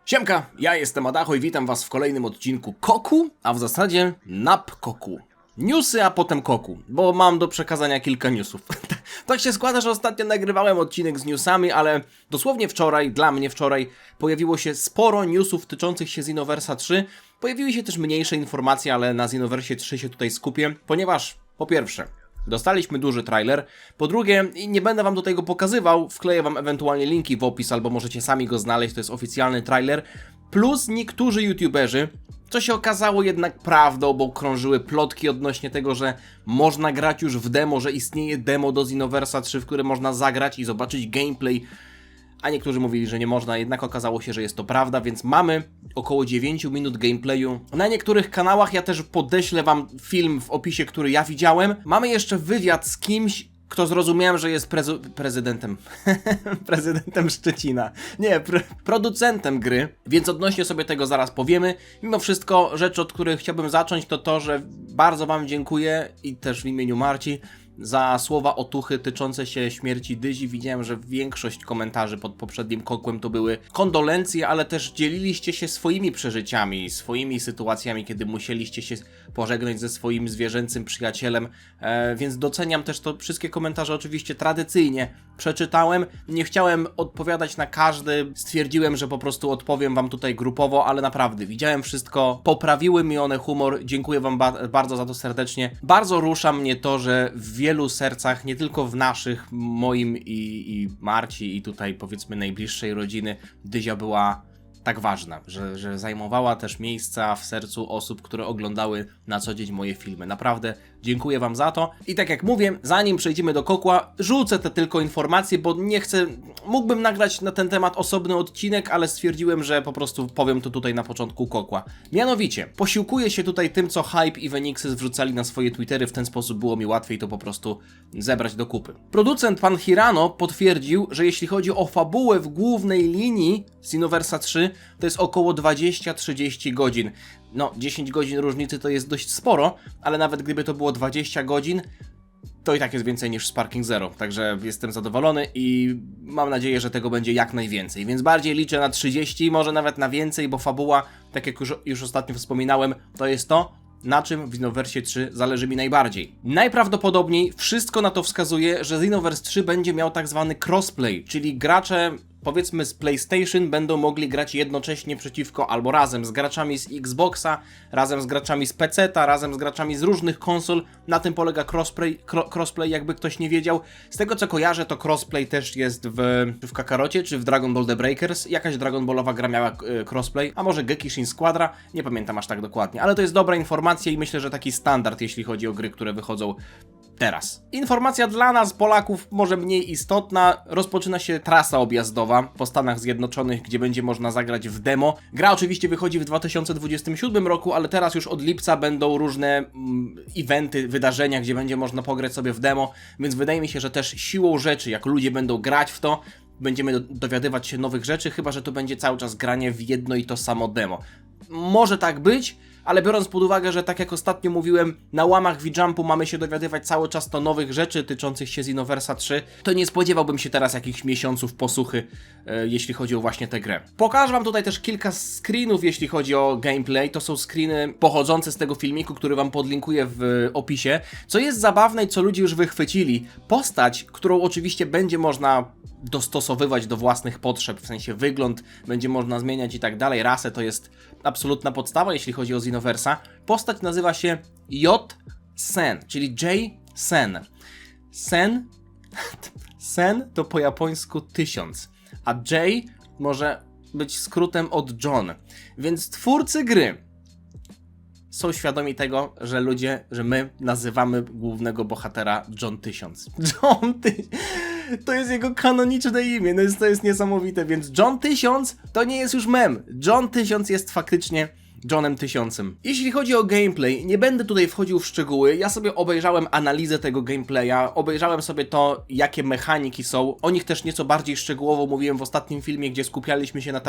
Siemka, ja jestem Adacho i witam was w kolejnym odcinku Koku, a w zasadzie Nap Koku. Newsy, a potem Koku, bo mam do przekazania kilka newsów. Tak się składa, że ostatnio nagrywałem odcinek z newsami, ale dosłownie wczoraj, dla mnie wczoraj, pojawiło się sporo newsów tyczących się Xenoverse'a 3. Pojawiły się też mniejsze informacje, ale na Xenoversie 3 się tutaj skupię, ponieważ po pierwsze, dostaliśmy duży trailer, po drugie, nie będę wam do tego pokazywał, wkleję wam ewentualnie linki w opis, albo możecie sami go znaleźć, to jest oficjalny trailer, plus niektórzy youtuberzy, co się okazało jednak prawdą, bo krążyły plotki odnośnie tego, że można grać już w demo, że istnieje demo do Xenoverse'a 3, w które można zagrać i zobaczyć gameplay, a niektórzy mówili, że nie można, jednak okazało się, że jest to prawda, więc mamy około 9 minut gameplayu. Na niektórych kanałach ja też podeślę wam film w opisie, który ja widziałem. Mamy jeszcze wywiad z kimś, kto zrozumiałem, że jest prezydentem. Prezydentem Szczecina. Nie, producentem gry, więc odnośnie sobie tego zaraz powiemy. Mimo wszystko, rzecz, od której chciałbym zacząć, to to, że bardzo wam dziękuję i też w imieniu Marci za słowa otuchy tyczące się śmierci Dyzi. Widziałem, że większość komentarzy pod poprzednim kokłem to były kondolencje, ale też dzieliliście się swoimi przeżyciami, swoimi sytuacjami, kiedy musieliście się pożegnać ze swoim zwierzęcym przyjacielem, więc doceniam też to. Wszystkie komentarze oczywiście tradycyjnie przeczytałem. Nie chciałem odpowiadać na każdy, stwierdziłem, że po prostu odpowiem wam tutaj grupowo, ale naprawdę widziałem wszystko, poprawiły mi one humor, dziękuję wam bardzo za to serdecznie. Bardzo rusza mnie to, że w wielu sercach, nie tylko w naszych, moim i Marci i tutaj powiedzmy najbliższej rodziny, Dyzia była tak ważna, że zajmowała też miejsca w sercu osób, które oglądały na co dzień moje filmy. Naprawdę dziękuję wam za to. I tak jak mówię, zanim przejdziemy do kokła, rzucę te tylko informacje, bo nie chcę, mógłbym nagrać na ten temat osobny odcinek, ale stwierdziłem, że po prostu powiem to tutaj na początku kokła. Mianowicie, posiłkuję się tutaj tym, co Hype i Venixys wrzucali na swoje Twittery, w ten sposób było mi łatwiej to po prostu zebrać do kupy. Producent pan Hirano potwierdził, że jeśli chodzi o fabułę w głównej linii Xenoverse'a 3, to jest około 20-30 godzin. No, 10 godzin różnicy to jest dość sporo, ale nawet gdyby to było 20 godzin, to i tak jest więcej niż w Sparking Zero, także jestem zadowolony i mam nadzieję, że tego będzie jak najwięcej, więc bardziej liczę na 30, może nawet na więcej, bo fabuła, tak jak już ostatnio wspominałem, to jest to, na czym w Xenoversie 3 zależy mi najbardziej. Najprawdopodobniej wszystko na to wskazuje, że Xenoverse 3 będzie miał tak zwany crossplay, czyli gracze powiedzmy z PlayStation będą mogli grać jednocześnie przeciwko albo razem z graczami z Xboxa, razem z graczami z PC-ta, razem z graczami z różnych konsol. Na tym polega crossplay, jakby ktoś nie wiedział. Z tego co kojarzę, to crossplay też jest w Kakarocie czy w Dragon Ball The Breakers. Jakaś Dragon Ballowa gra miała crossplay, a może Gekishin Squadra, nie pamiętam aż tak dokładnie, ale to jest dobra informacja i myślę, że taki standard, jeśli chodzi o gry, które wychodzą teraz. Informacja dla nas, Polaków, może mniej istotna. Rozpoczyna się trasa objazdowa po Stanach Zjednoczonych, gdzie będzie można zagrać w demo. Gra oczywiście wychodzi w 2027 roku, ale teraz już od lipca będą różne eventy, wydarzenia, gdzie będzie można pograć sobie w demo, więc wydaje mi się, że też siłą rzeczy, jak ludzie będą grać w to, będziemy dowiadywać się nowych rzeczy, chyba że to będzie cały czas granie w jedno i to samo demo. Może tak być, ale biorąc pod uwagę, że tak jak ostatnio mówiłem, na łamach V-Jumpu mamy się dowiadywać cały czas to nowych rzeczy tyczących się Xenoverse'a 3, to nie spodziewałbym się teraz jakichś miesiąców posłuchy, jeśli chodzi o właśnie tę grę. Pokażę wam tutaj też kilka screenów, jeśli chodzi o gameplay. To są screeny pochodzące z tego filmiku, który wam podlinkuję w opisie. Co jest zabawne i co ludzie już wychwycili, postać, którą oczywiście będzie można dostosowywać do własnych potrzeb, w sensie wygląd będzie można zmieniać i tak dalej, rasę to jest absolutna podstawa, jeśli chodzi o Xenoverse'a. Postać nazywa się J-Sen, czyli J-Sen. Sen to po japońsku 1000, a J może być skrótem od John, więc twórcy gry są świadomi tego, że my nazywamy głównego bohatera John 1000. To jest jego kanoniczne imię, to jest niesamowite, więc John 1000 to nie jest już mem. John 1000 jest faktycznie Johnem 1000. Jeśli chodzi o gameplay, nie będę tutaj wchodził w szczegóły, ja sobie obejrzałem analizę tego gameplaya, obejrzałem sobie to, jakie mechaniki są, o nich też nieco bardziej szczegółowo mówiłem w ostatnim filmie, gdzie skupialiśmy się na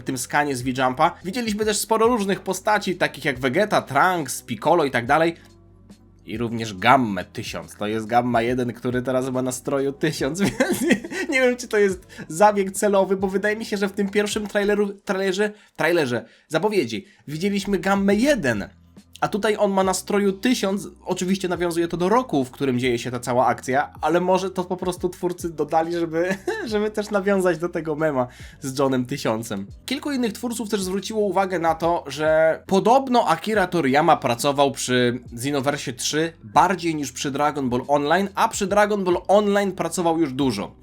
tym skanie z V-Jumpa. Widzieliśmy też sporo różnych postaci, takich jak Vegeta, Trunks, Piccolo i tak dalej. I również Gammę 1000. To jest Gamma 1, który teraz ma nastroju 1000, więc nie wiem, czy to jest zabieg celowy, bo wydaje mi się, że w tym pierwszym trailerze zapowiedzi widzieliśmy Gammę 1. A tutaj on ma nastroju 1000, oczywiście nawiązuje to do roku, w którym dzieje się ta cała akcja, ale może to po prostu twórcy dodali, żeby też nawiązać do tego mema z Johnem 1000. Kilku innych twórców też zwróciło uwagę na to, że podobno Akira Toriyama pracował przy Xenoverse 3 bardziej niż przy Dragon Ball Online, a przy Dragon Ball Online pracował już dużo.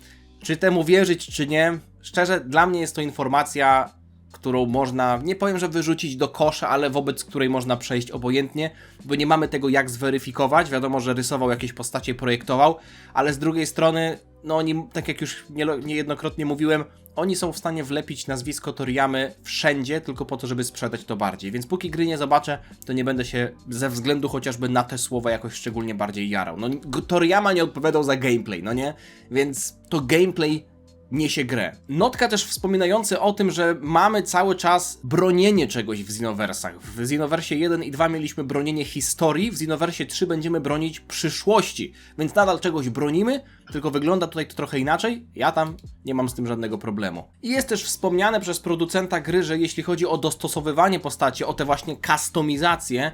Czy temu wierzyć, czy nie? Szczerze, dla mnie jest to informacja, którą można, nie powiem, że wyrzucić do kosza, ale wobec której można przejść obojętnie, bo nie mamy tego jak zweryfikować. Wiadomo, że rysował jakieś postacie, projektował, ale z drugiej strony, no oni, tak jak już niejednokrotnie mówiłem, oni są w stanie wlepić nazwisko Toriyamy wszędzie, tylko po to, żeby sprzedać to bardziej. Więc póki gry nie zobaczę, to nie będę się ze względu chociażby na te słowa jakoś szczególnie bardziej jarał. No Toriyama nie odpowiadał za gameplay, no nie? Więc to gameplay niesie grę. Notka też wspominający o tym, że mamy cały czas bronienie czegoś w Xenoversach. W Xenoversie 1 i 2 mieliśmy bronienie historii, w Xenoversie 3 będziemy bronić przyszłości, więc nadal czegoś bronimy, tylko wygląda tutaj to trochę inaczej. Ja tam nie mam z tym żadnego problemu. I jest też wspomniane przez producenta gry, że jeśli chodzi o dostosowywanie postaci, o te właśnie kustomizacje,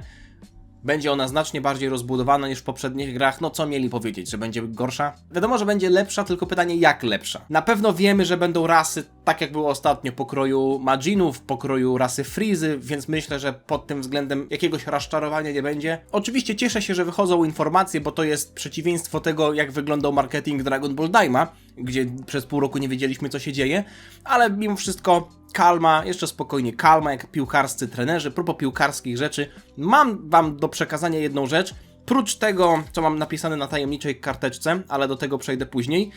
będzie ona znacznie bardziej rozbudowana niż w poprzednich grach. No co mieli powiedzieć, że będzie gorsza? Wiadomo, że będzie lepsza, tylko pytanie jak lepsza. Na pewno wiemy, że będą rasy, tak jak było ostatnio, pokroju Majinów, pokroju rasy Freezy, więc myślę, że pod tym względem jakiegoś rozczarowania nie będzie. Oczywiście cieszę się, że wychodzą informacje, bo to jest przeciwieństwo tego, jak wyglądał marketing Dragon Ball Daima, gdzie przez pół roku nie wiedzieliśmy, co się dzieje, ale mimo wszystko kalma, jeszcze spokojnie kalma, jak piłkarscy trenerzy. Propos piłkarskich rzeczy, mam wam do przekazania jedną rzecz, prócz tego, co mam napisane na tajemniczej karteczce, ale do tego przejdę później.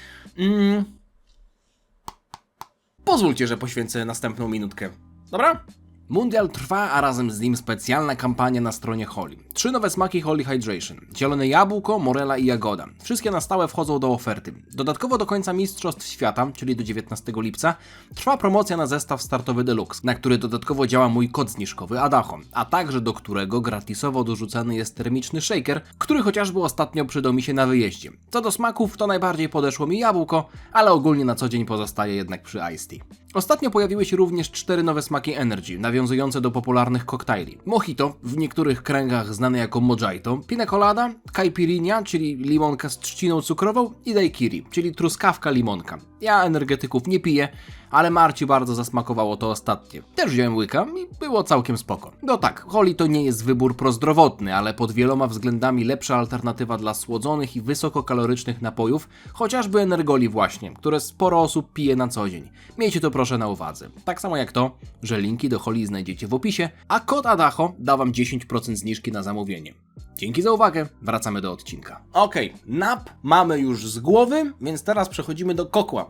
Pozwólcie, że poświęcę następną minutkę. Dobra? Mundial trwa, a razem z nim specjalna kampania na stronie Holi. 3 nowe smaki Holy Hydration. Zielone jabłko, morela i jagoda. Wszystkie na stałe wchodzą do oferty. Dodatkowo do końca Mistrzostw Świata, czyli do 19 lipca, trwa promocja na zestaw startowy Deluxe, na który dodatkowo działa mój kod zniżkowy Adacho, a także do którego gratisowo dorzucany jest termiczny shaker, który chociażby ostatnio przydał mi się na wyjeździe. Co do smaków, to najbardziej podeszło mi jabłko, ale ogólnie na co dzień pozostaje jednak przy Iced Tea. Ostatnio pojawiły się również 4 nowe smaki Energy, nawiązujące do popularnych koktajli. Mojito, w niektórych kręgach znane jako Mojito, Pina Colada, Caipirinha, czyli limonka z trzciną cukrową i Daiquiri, czyli truskawka limonka. Ja energetyków nie piję, ale Marci bardzo zasmakowało to ostatnie. Też wziąłem łyka i było całkiem spoko. No tak, Holi to nie jest wybór prozdrowotny, ale pod wieloma względami lepsza alternatywa dla słodzonych i wysokokalorycznych napojów, chociażby Energoli właśnie, które sporo osób pije na co dzień. Miejcie to proszę na uwadze. Tak samo jak to, że linki do Holi znajdziecie w opisie, a kod Adacho da wam 10% zniżki na zamówienie. Dzięki za uwagę, wracamy do odcinka. Okej, nap mamy już z głowy, więc teraz przechodzimy do kokła.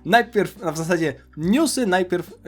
Najpierw, w zasadzie newsy,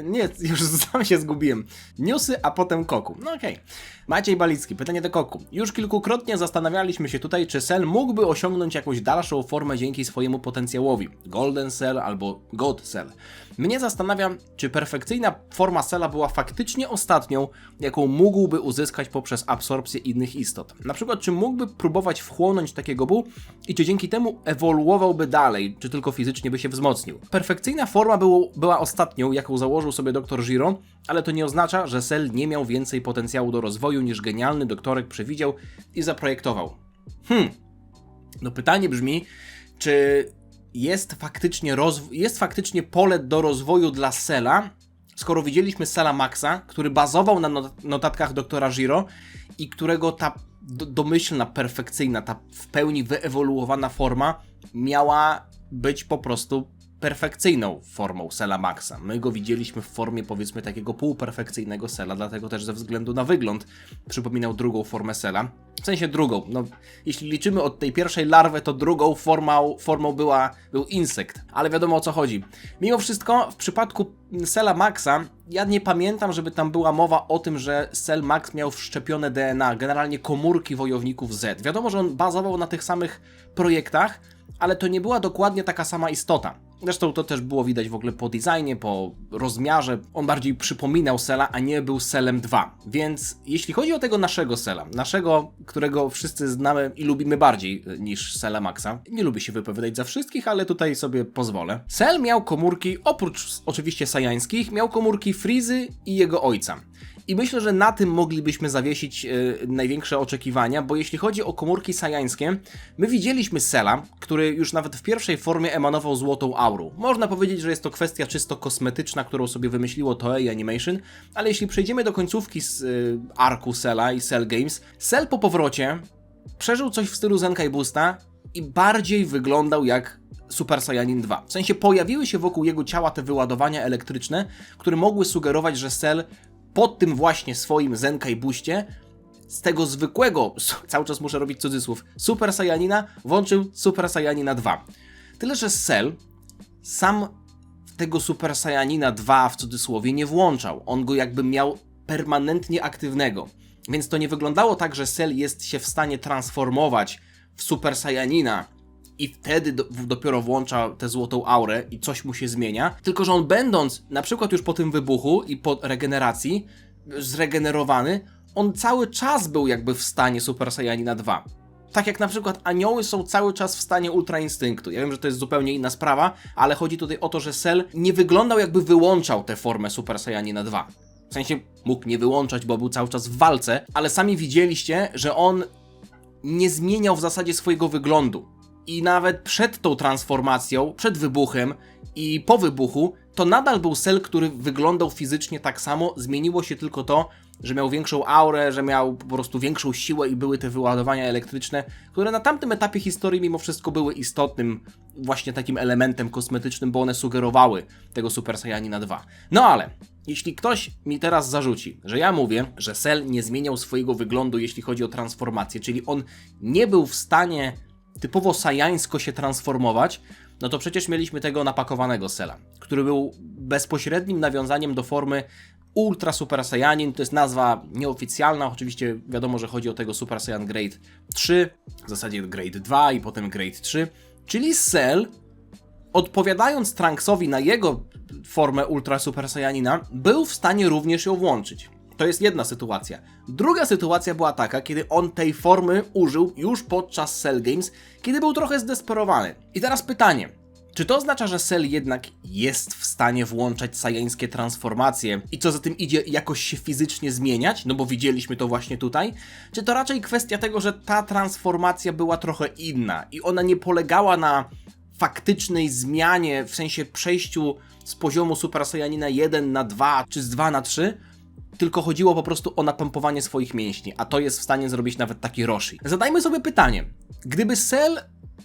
nie, już sam się zgubiłem. Newsy, a potem koku. No okej. Maciej Balicki, pytanie do koku. Już kilkukrotnie zastanawialiśmy się tutaj, czy Cell mógłby osiągnąć jakąś dalszą formę dzięki swojemu potencjałowi. Golden Cell albo God Cell. Mnie zastanawia, czy perfekcyjna forma Cella była faktycznie ostatnią, jaką mógłby uzyskać poprzez absorpcję innych istot. Na przykład, czy mógłby próbować wchłonąć takiego Bu i czy dzięki temu ewoluowałby dalej, czy tylko fizycznie by się wzmocnił. Perfekcyjna forma była ostatnią, jaką założył sobie dr Giro, ale to nie oznacza, że Cell nie miał więcej potencjału do rozwoju niż genialny doktorek przewidział i zaprojektował. No pytanie brzmi, czy jest faktycznie pole do rozwoju dla Cella, skoro widzieliśmy Cella Maxa, który bazował na notatkach doktora Giro i którego ta domyślna, perfekcyjna, ta w pełni wyewoluowana forma miała być po prostu perfekcyjną formą Cella Maxa. My go widzieliśmy w formie, powiedzmy, takiego półperfekcyjnego Cella, dlatego też ze względu na wygląd przypominał drugą formę Cella. W sensie drugą, no jeśli liczymy od tej pierwszej larwy, to drugą formą był insekt, ale wiadomo o co chodzi. Mimo wszystko w przypadku Cella Maxa ja nie pamiętam, żeby tam była mowa o tym, że Cell Max miał wszczepione DNA, generalnie komórki wojowników Z. Wiadomo, że on bazował na tych samych projektach, ale to nie była dokładnie taka sama istota. Zresztą to też było widać w ogóle po designie, po rozmiarze. On bardziej przypominał Cella, a nie był Cellem 2. Więc jeśli chodzi o tego naszego Cella, naszego, którego wszyscy znamy i lubimy bardziej niż Cella Maxa, nie lubię się wypowiadać za wszystkich, ale tutaj sobie pozwolę. Cell miał komórki, oprócz oczywiście sajańskich, miał komórki Freezy i jego ojca. I myślę, że na tym moglibyśmy zawiesić największe oczekiwania, bo jeśli chodzi o komórki sajańskie, my widzieliśmy Cella, który już nawet w pierwszej formie emanował złotą aurą. Można powiedzieć, że jest to kwestia czysto kosmetyczna, którą sobie wymyśliło Toei Animation, ale jeśli przejdziemy do końcówki z arku Cella i Cell Games, Cell po powrocie przeżył coś w stylu Zenkai Boosta i bardziej wyglądał jak Super Saiyanin 2. W sensie pojawiły się wokół jego ciała te wyładowania elektryczne, które mogły sugerować, że Cell pod tym właśnie swoim Zenkai Boostie z tego zwykłego, cały czas muszę robić cudzysłów, Super Saiyanina włączył Super Saiyanina 2. Tyle, że Cell sam tego Super Saiyanina 2 w cudzysłowie nie włączał. On go jakby miał permanentnie aktywnego. Więc to nie wyglądało tak, że Cell jest się w stanie transformować w Super Saiyanina i wtedy dopiero włącza tę złotą aurę i coś mu się zmienia, tylko że on będąc na przykład już po tym wybuchu i po regeneracji, zregenerowany, on cały czas był jakby w stanie Super Saiyanina 2. Tak jak na przykład anioły są cały czas w stanie Ultra Instynktu. Ja wiem, że to jest zupełnie inna sprawa, ale chodzi tutaj o to, że Cell nie wyglądał jakby wyłączał tę formę Super Saiyanina 2. W sensie mógł nie wyłączać, bo był cały czas w walce, ale sami widzieliście, że on nie zmieniał w zasadzie swojego wyglądu. I nawet przed tą transformacją, przed wybuchem i po wybuchu, to nadal był Cell, który wyglądał fizycznie tak samo, zmieniło się tylko to, że miał większą aurę, że miał po prostu większą siłę i były te wyładowania elektryczne, które na tamtym etapie historii mimo wszystko były istotnym właśnie takim elementem kosmetycznym, bo one sugerowały tego Super Saiyanina 2. No ale jeśli ktoś mi teraz zarzuci, że ja mówię, że Cell nie zmieniał swojego wyglądu, jeśli chodzi o transformację, czyli on nie był w stanie typowo sajańsko się transformować, no to przecież mieliśmy tego napakowanego Cella, który był bezpośrednim nawiązaniem do formy Ultra Super Saiyanin. To jest nazwa nieoficjalna, oczywiście wiadomo, że chodzi o tego Super Saiyan Grade 3, w zasadzie Grade 2 i potem Grade 3, czyli Cell, odpowiadając Trunksowi na jego formę Ultra Super Saiyanina, był w stanie również ją włączyć. To jest jedna sytuacja. Druga sytuacja była taka, kiedy on tej formy użył już podczas Cell Games, kiedy był trochę zdesperowany. I teraz pytanie, czy to oznacza, że Cell jednak jest w stanie włączać sajańskie transformacje i co za tym idzie jakoś się fizycznie zmieniać, no bo widzieliśmy to właśnie tutaj? Czy to raczej kwestia tego, że ta transformacja była trochę inna i ona nie polegała na faktycznej zmianie, w sensie przejściu z poziomu Super Saiyanina 1 na 2 czy z 2 na 3, tylko chodziło po prostu o napompowanie swoich mięśni, a to jest w stanie zrobić nawet taki Roshi. Zadajmy sobie pytanie, gdyby Cell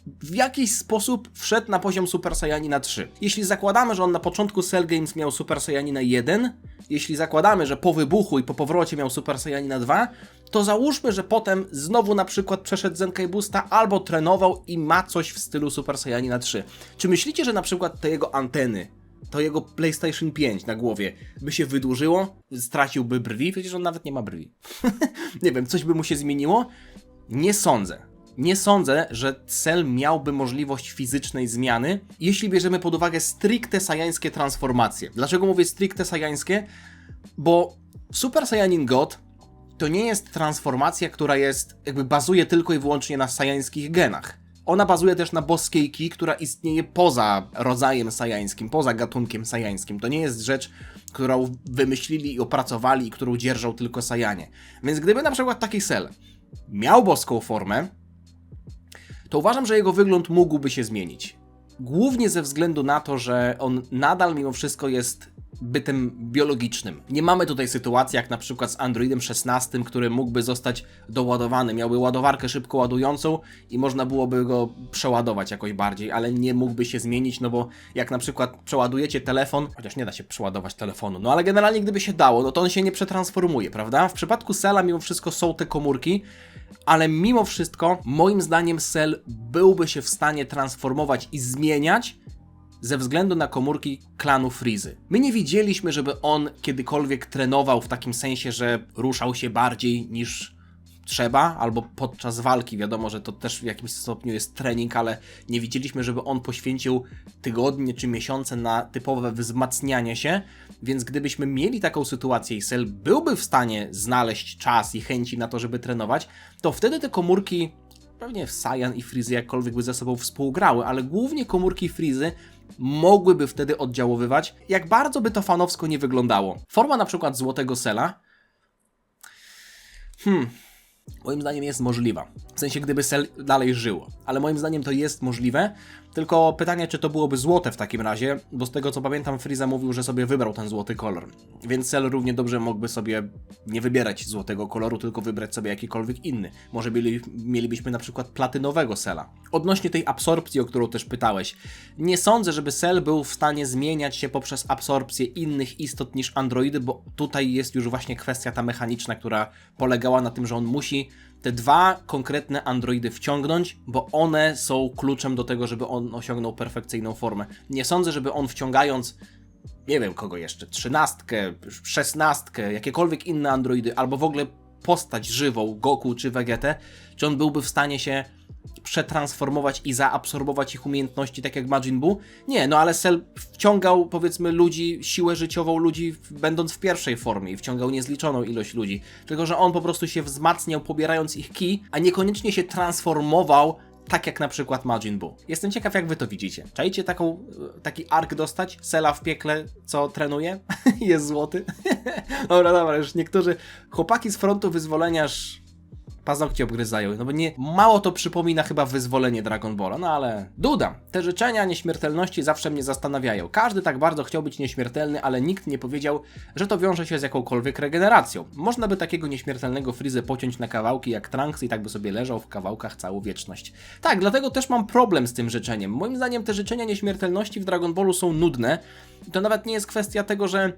w jakiś sposób wszedł na poziom Super Saiyanina 3. Jeśli zakładamy, że on na początku Cell Games miał Super Saiyanina 1, jeśli zakładamy, że po wybuchu i po powrocie miał Super Saiyanina 2, to załóżmy, że potem znowu na przykład przeszedł Zenkai Boosta albo trenował i ma coś w stylu Super Saiyanina 3. Czy myślicie, że na przykład te jego anteny, to jego PlayStation 5 na głowie by się wydłużyło? Straciłby brwi? Przecież on nawet nie ma brwi. Nie wiem, coś by mu się zmieniło? Nie sądzę. Nie sądzę, że Cell miałby możliwość fizycznej zmiany, jeśli bierzemy pod uwagę stricte sajańskie transformacje. Dlaczego mówię stricte sajańskie? Bo Super Saiyanin God to nie jest transformacja, która jakby bazuje tylko i wyłącznie na sajańskich genach. Ona bazuje też na boskiej ki, która istnieje poza rodzajem sajańskim, poza gatunkiem sajańskim. To nie jest rzecz, którą wymyślili i opracowali i którą dzierżał tylko Sajanie. Więc gdyby na przykład taki Cell miał boską formę, to uważam, że jego wygląd mógłby się zmienić. Głównie ze względu na to, że on nadal mimo wszystko jest bytem biologicznym. Nie mamy tutaj sytuacji jak na przykład z Androidem 16, który mógłby zostać doładowany. Miałby ładowarkę szybko ładującą i można byłoby go przeładować jakoś bardziej, ale nie mógłby się zmienić, no bo jak na przykład przeładujecie telefon, chociaż nie da się przeładować telefonu, no ale generalnie gdyby się dało, no to on się nie przetransformuje, prawda? W przypadku Cella mimo wszystko są te komórki, ale mimo wszystko moim zdaniem Cell byłby się w stanie transformować i zmieniać ze względu na komórki klanu Freezy. My nie widzieliśmy, żeby on kiedykolwiek trenował w takim sensie, że ruszał się bardziej niż trzeba, albo podczas walki. Wiadomo, że to też w jakimś stopniu jest trening, ale nie widzieliśmy, żeby on poświęcił tygodnie czy miesiące na typowe wzmacnianie się, więc gdybyśmy mieli taką sytuację i Cell byłby w stanie znaleźć czas i chęci na to, żeby trenować, to wtedy te komórki, pewnie Cyan i Freezy jakkolwiek by ze sobą współgrały, ale głównie komórki Freezy mogłyby wtedy oddziaływać, jak bardzo by to fanowsko nie wyglądało. Forma na przykład Złotego Cella moim zdaniem jest możliwa. W sensie, gdyby Cell dalej żyło. Ale moim zdaniem to jest możliwe. Tylko pytanie, czy to byłoby złote w takim razie, bo z tego co pamiętam, Freeza mówił, że sobie wybrał ten złoty kolor. Więc Cell równie dobrze mógłby sobie nie wybierać złotego koloru, tylko wybrać sobie jakikolwiek inny. Może mielibyśmy na przykład platynowego Cella. Odnośnie tej absorpcji, o którą też pytałeś, nie sądzę, żeby Cell był w stanie zmieniać się poprzez absorpcję innych istot niż androidy, bo tutaj jest już właśnie kwestia ta mechaniczna, która polegała na tym, że on musi te dwa konkretne androidy wciągnąć, bo one są kluczem do tego, żeby on osiągnął perfekcyjną formę. Nie sądzę, żeby on wciągając, nie wiem kogo jeszcze, 13, 16, jakiekolwiek inne androidy, albo w ogóle postać żywą, Goku czy Vegetę, czy on byłby w stanie się przetransformować i zaabsorbować ich umiejętności, tak jak Majin Buu? Nie, no ale Cell wciągał, powiedzmy, ludzi, siłę życiową ludzi, będąc w pierwszej formie i wciągał niezliczoną ilość ludzi. Tylko że on po prostu się wzmacniał, pobierając ich ki, a niekoniecznie się transformował, tak jak na przykład Majin Buu. Jestem ciekaw, jak wy to widzicie. Czajcie taki ark dostać? Cella w piekle, co trenuje? Jest złoty? Dobra, już niektórzy chłopaki z frontu wyzwolenia paznokcie obgryzają, no bo nie, mało to przypomina chyba wyzwolenie Dragon Balla, no ale Duda. Te życzenia nieśmiertelności zawsze mnie zastanawiają. Każdy tak bardzo chciał być nieśmiertelny, ale nikt nie powiedział, że to wiąże się z jakąkolwiek regeneracją. Można by takiego nieśmiertelnego Freezę pociąć na kawałki jak Trunks i tak by sobie leżał w kawałkach całą wieczność. Tak, dlatego też mam problem z tym życzeniem. Moim zdaniem te życzenia nieśmiertelności w Dragon Ballu są nudne. I to nawet nie jest kwestia tego, że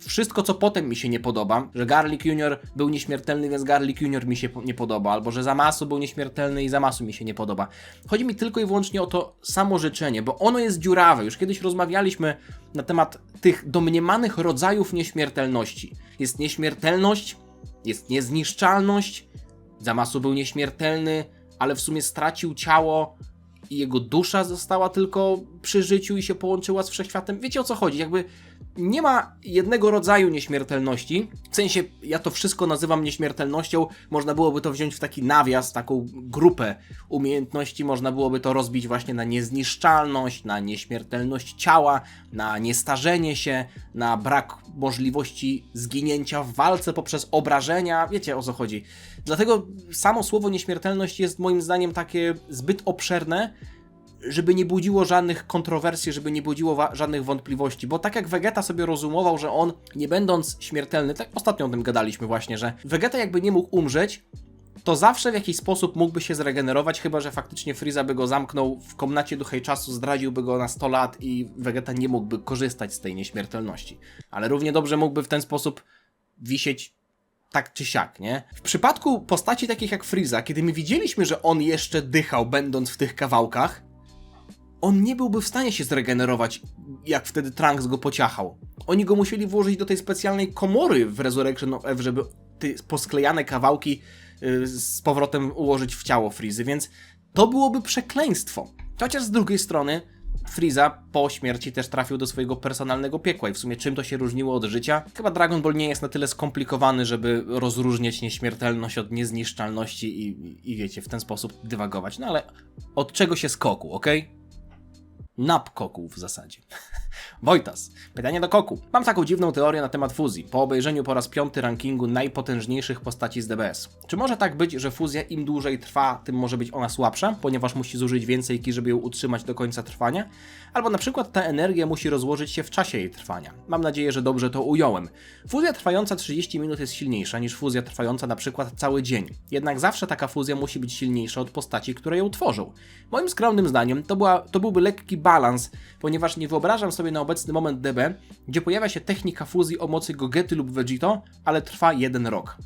wszystko, co potem mi się nie podoba, że Garlic Jr. był nieśmiertelny, więc Garlic Jr. mi się nie podoba, albo że Zamasu był nieśmiertelny i Zamasu mi się nie podoba. Chodzi mi tylko i wyłącznie o to samo życzenie, bo ono jest dziurawe. Już kiedyś rozmawialiśmy na temat tych domniemanych rodzajów nieśmiertelności. Jest nieśmiertelność, jest niezniszczalność, Zamasu był nieśmiertelny, ale w sumie stracił ciało i jego dusza została tylko przy życiu i się połączyła z wszechświatem. Wiecie, o co chodzi? Jakby nie ma jednego rodzaju nieśmiertelności. W sensie, ja to wszystko nazywam nieśmiertelnością. Można byłoby to wziąć w taki nawias, taką grupę umiejętności. Można byłoby to rozbić właśnie na niezniszczalność, na nieśmiertelność ciała, na niestarzenie się, na brak możliwości zginięcia w walce poprzez obrażenia. Wiecie, o co chodzi. Dlatego samo słowo nieśmiertelność jest moim zdaniem takie zbyt obszerne, żeby nie budziło żadnych kontrowersji, żeby nie budziło żadnych wątpliwości, bo tak jak Vegeta sobie rozumował, że on, nie będąc śmiertelny, tak ostatnio o tym gadaliśmy właśnie, że Vegeta jakby nie mógł umrzeć, to zawsze w jakiś sposób mógłby się zregenerować, chyba że faktycznie Freeza by go zamknął w komnacie duchej czasu, zdradziłby go na 100 lat i Vegeta nie mógłby korzystać z tej nieśmiertelności. Ale równie dobrze mógłby w ten sposób wisieć tak czy siak, nie? W przypadku postaci takich jak Freeza, kiedy my widzieliśmy, że on jeszcze dychał, będąc w tych kawałkach, on nie byłby w stanie się zregenerować, jak wtedy Trunks go pociachał. Oni go musieli włożyć do tej specjalnej komory w Resurrection of F, żeby te posklejane kawałki z powrotem ułożyć w ciało Freezy, więc to byłoby przekleństwo. Chociaż z drugiej strony Freeza po śmierci też trafił do swojego personalnego piekła i w sumie czym to się różniło od życia? Chyba Dragon Ball nie jest na tyle skomplikowany, żeby rozróżniać nieśmiertelność od niezniszczalności i wiecie, w ten sposób dywagować. No ale od czego się skoku, okej? Nap Koku w zasadzie. Wojtas. Pytanie do Koku. Mam taką dziwną teorię na temat fuzji. Po obejrzeniu po raz 5 rankingu najpotężniejszych postaci z DBS. Czy może tak być, że fuzja im dłużej trwa, tym może być ona słabsza, ponieważ musi zużyć więcej ki, żeby ją utrzymać do końca trwania? Albo na przykład ta energia musi rozłożyć się w czasie jej trwania. Mam nadzieję, że dobrze to ująłem. Fuzja trwająca 30 minut jest silniejsza niż fuzja trwająca na przykład cały dzień. Jednak zawsze taka fuzja musi być silniejsza od postaci, które ją tworzą. Moim skromnym zdaniem to byłby lekki balans, ponieważ nie wyobrażam sobie na obecny moment DB, gdzie pojawia się technika fuzji o mocy Gogety lub Vegito, ale trwa 1 rok.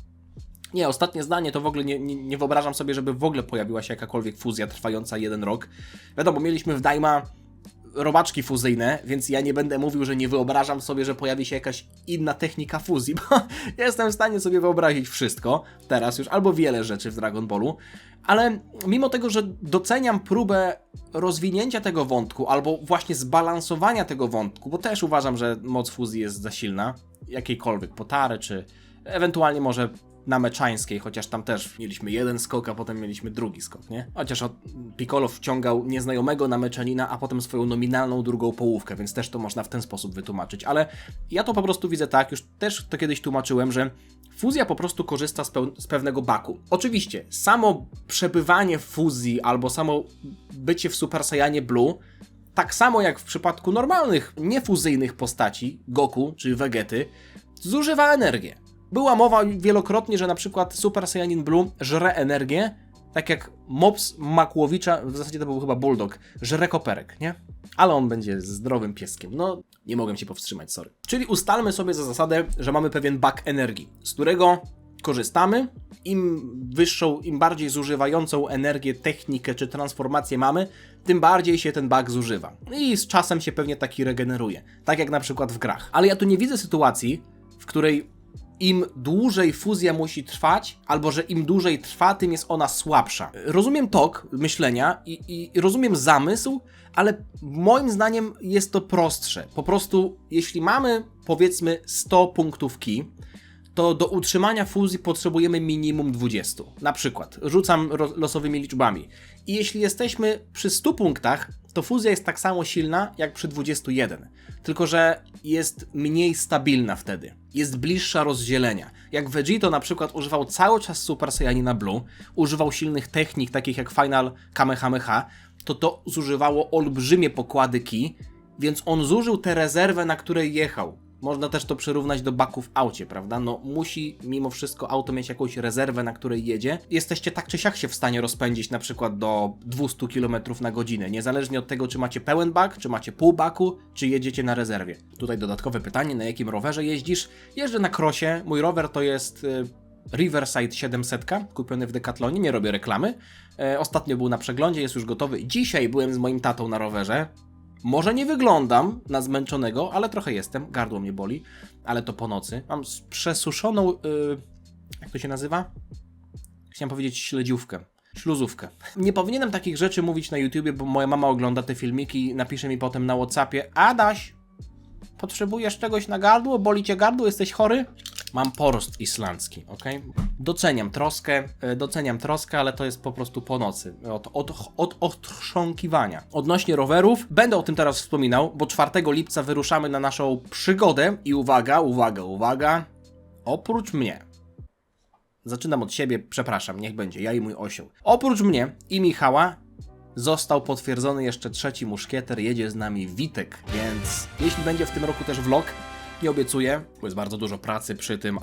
Nie, ostatnie zdanie to w ogóle nie wyobrażam sobie, żeby w ogóle pojawiła się jakakolwiek fuzja trwająca 1 rok. Wiadomo, mieliśmy w Daima robaczki fuzyjne, więc ja nie będę mówił, że nie wyobrażam sobie, że pojawi się jakaś inna technika fuzji, bo jestem w stanie sobie wyobrazić wszystko teraz już, albo wiele rzeczy w Dragon Ballu, ale mimo tego, że doceniam próbę rozwinięcia tego wątku, albo właśnie zbalansowania tego wątku, bo też uważam, że moc fuzji jest za silna, jakiejkolwiek Potary, czy ewentualnie może nameczańskiej, chociaż tam też mieliśmy jeden skok, a potem mieliśmy drugi skok, nie? Chociaż Piccolo wciągał nieznajomego nameczanina, a potem swoją nominalną drugą połówkę, więc też to można w ten sposób wytłumaczyć, ale ja to po prostu widzę tak, już też to kiedyś tłumaczyłem, że fuzja po prostu korzysta z pewnego baku. Oczywiście, samo przebywanie w fuzji, albo samo bycie w Super Saiyanie Blue, tak samo jak w przypadku normalnych, niefuzyjnych postaci, Goku czy Vegety, zużywa energię. Była mowa wielokrotnie, że na przykład Super Saiyanin Blue żre energię, tak jak Mops Makłowicza, w zasadzie to był chyba Bulldog, żre koperek, nie? Ale on będzie zdrowym pieskiem. No, nie mogłem się powstrzymać, sorry. Czyli ustalmy sobie za zasadę, że mamy pewien bak energii, z którego korzystamy. Im wyższą, im bardziej zużywającą energię, technikę czy transformację mamy, tym bardziej się ten bak zużywa. I z czasem się pewnie taki regeneruje. Tak jak na przykład w grach. Ale ja tu nie widzę sytuacji, w której im dłużej fuzja musi trwać, albo że im dłużej trwa, tym jest ona słabsza. Rozumiem tok myślenia i rozumiem zamysł, ale moim zdaniem jest to prostsze. Po prostu, jeśli mamy, powiedzmy, 100 punktów ki, to do utrzymania fuzji potrzebujemy minimum 20. Na przykład, rzucam losowymi liczbami. I jeśli jesteśmy przy 100 punktach, to fuzja jest tak samo silna jak przy 21. Tylko że jest mniej stabilna wtedy. Jest bliższa rozdzielenia. Jak Vegito na przykład używał cały czas Super Saiyanina Blue, używał silnych technik takich jak Final Kamehameha, to zużywało olbrzymie pokłady ki, więc on zużył tę rezerwę, na której jechał. Można też to przyrównać do baku w aucie, prawda? No musi mimo wszystko auto mieć jakąś rezerwę, na której jedzie. Jesteście tak czy siak się w stanie rozpędzić na przykład do 200 km na godzinę, niezależnie od tego, czy macie pełen bak, czy macie pół baku, czy jedziecie na rezerwie. Tutaj dodatkowe pytanie, na jakim rowerze jeździsz? Jeżdżę na crossie, mój rower to jest Riverside 700, kupiony w Decathlonie, nie robię reklamy. Ostatnio był na przeglądzie, jest już gotowy. Dzisiaj byłem z moim tatą na rowerze. Może nie wyglądam na zmęczonego, ale trochę jestem, gardło mnie boli, ale to po nocy. Mam przesuszoną, jak to się nazywa? Chciałem powiedzieć śluzówkę. Nie powinienem takich rzeczy mówić na YouTubie, bo moja mama ogląda te filmiki i napisze mi potem na WhatsAppie: Adaś, potrzebujesz czegoś na gardło? Boli cię gardło? Jesteś chory? Mam porost islandzki, ok? Doceniam troskę, ale to jest po prostu po nocy, od otrząkiwania. Odnośnie rowerów, będę o tym teraz wspominał, bo 4 lipca wyruszamy na naszą przygodę i uwaga, oprócz mnie, zaczynam od siebie, przepraszam, niech będzie, ja i mój osioł. Oprócz mnie i Michała został potwierdzony jeszcze 3. muszkieter, jedzie z nami Witek, więc jeśli będzie w tym roku też vlog, nie obiecuję, bo jest bardzo dużo pracy przy tym,